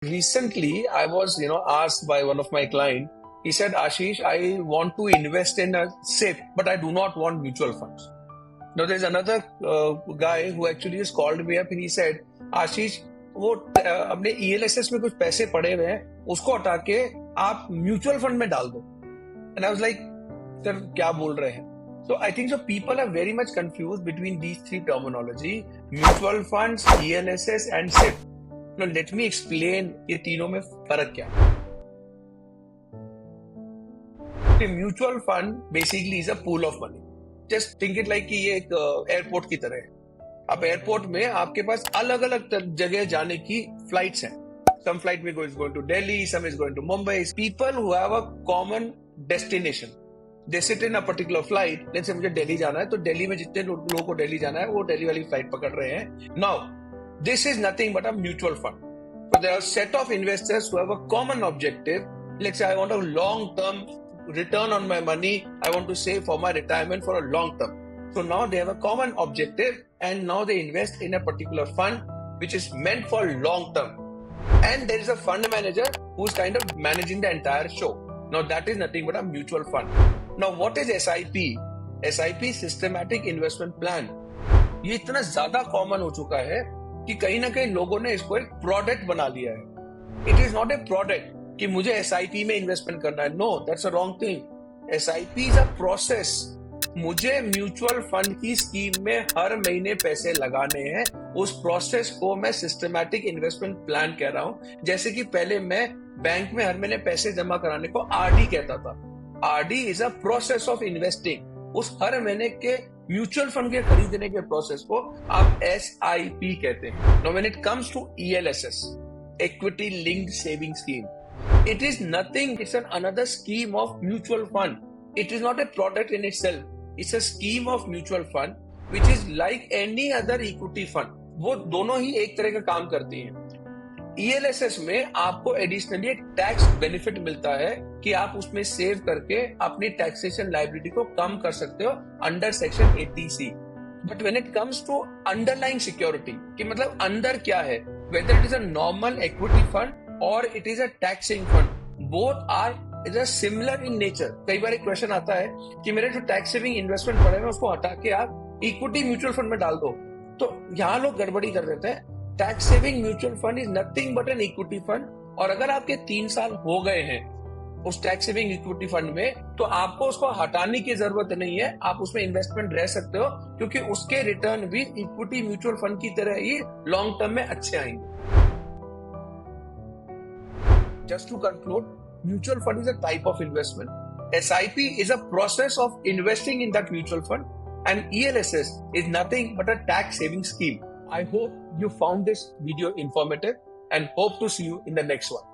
Recently, I was, asked by one of my client. He said, "Ashish, I want to invest in a SIP, but I do not want mutual funds." Now, there's another guy who actually just called me up and he said, "Ashish, वो अपने ELSS में कुछ पैसे पड़े हुए हैं, उसको हटा के आप म्यूचुअल फंड में डाल दो." And I was like, "sir क्या बोल रहे हैं?" So I think so people are very much confused between these three terminology: mutual funds, ELSS, and SIP. Now let me explain ये तीनों में फर्क क्या है. Mutual fund basically is a pool of money. Just think it like कि ये एक airport की तरह है. अब एयरपोर्ट में आपके पास अलग अलग जगह जाने की फ्लाइट्स हैं. सम फ्लाइट में is going to Delhi, some is going to Mumbai. People who have a common destination, they sit in a particular flight. Let's say मुझे दिल्ली जाना है, तो दिल्ली में जितने लोगों को दिल्ली जाना है वो दिल्ली वाली फ्लाइट पकड़ रहे हैं. Now this is nothing but a mutual fund. So there are a set of investors who have a common objective. Let's say I want a long-term return on my money. I want to save for my retirement for a long term. So now they have a common objective and now they invest in a particular fund which is meant for long term. And there is a fund manager who's kind of managing the entire show. Now that is nothing but a mutual fund. Now what is SIP? SIP, Systematic Investment Plan. ये इतना ज्यादा common हो चुका है कि कहीं ना कहीं लोगों ने इसको एक प्रोडक्ट बना लिया है. It is not a product कि मुझे एसआईपी में इन्वेस्टमेंट करना है. No, that's a wrong thing. SIP is a process. मुझे म्यूचुअल फंड की स्कीम में हर महीने पैसे लगाने हैं. उस प्रोसेस को मैं सिस्टमैटिक इन्वेस्टमेंट प्लान कह रहा हूं. जैसे कि पहले मैं बैंक में हर महीने पैसे जमा कराने को आरडी कहता था. RD is a process of investing. उस हर महीने के म्यूचुअल फंड के खरीदने के प्रोसेस को आप SIP कहते हैं. Now when it comes to ELSS, equity linked saving scheme, it is nothing. It's another scheme of mutual fund. It is not a product in itself. It's a scheme of mutual fund which is like any other equity fund. वो दोनों ही एक तरह का काम करती हैं. ELSS में आपको एडिशनली एक टैक्स बेनिफिट मिलता है कि आप उसमें सेव करके अपनी टैक्सेशन लायबिलिटी को कम कर सकते हो under section 80C. But when it comes to underlying security, कि मतलब अंदर क्या है, whether it is a normal equity fund or it is a tax saving fund, both are is a similar in nature. कई बार एक question आता है कि मेरे जो टैक्स सेविंग इन्वेस्टमेंट पड़े हैं उसको हटा के आप इक्विटी म्यूचुअल फंड में डाल दो. तो यहाँ लोग गड़बड़ी कर देते हैं. Tax saving mutual fund is nothing but an equity fund. और अगर आपके 3 साल हो गए हैं उस टैक्स सेविंग इक्विटी फंड में, तो आपको उसको हटाने की जरूरत नहीं है. आप उसमें इन्वेस्टमेंट रह सकते हो क्योंकि उसके रिटर्न भी इक्विटी म्यूचुअल फंड की तरह ही लॉन्ग टर्म में अच्छे आएंगे. Just to conclude, mutual fund is a type of investment. SIP is a process of investing in that mutual fund, and ELSS is nothing but a tax saving scheme. I hope you found this video informative and hope to see you in the next one.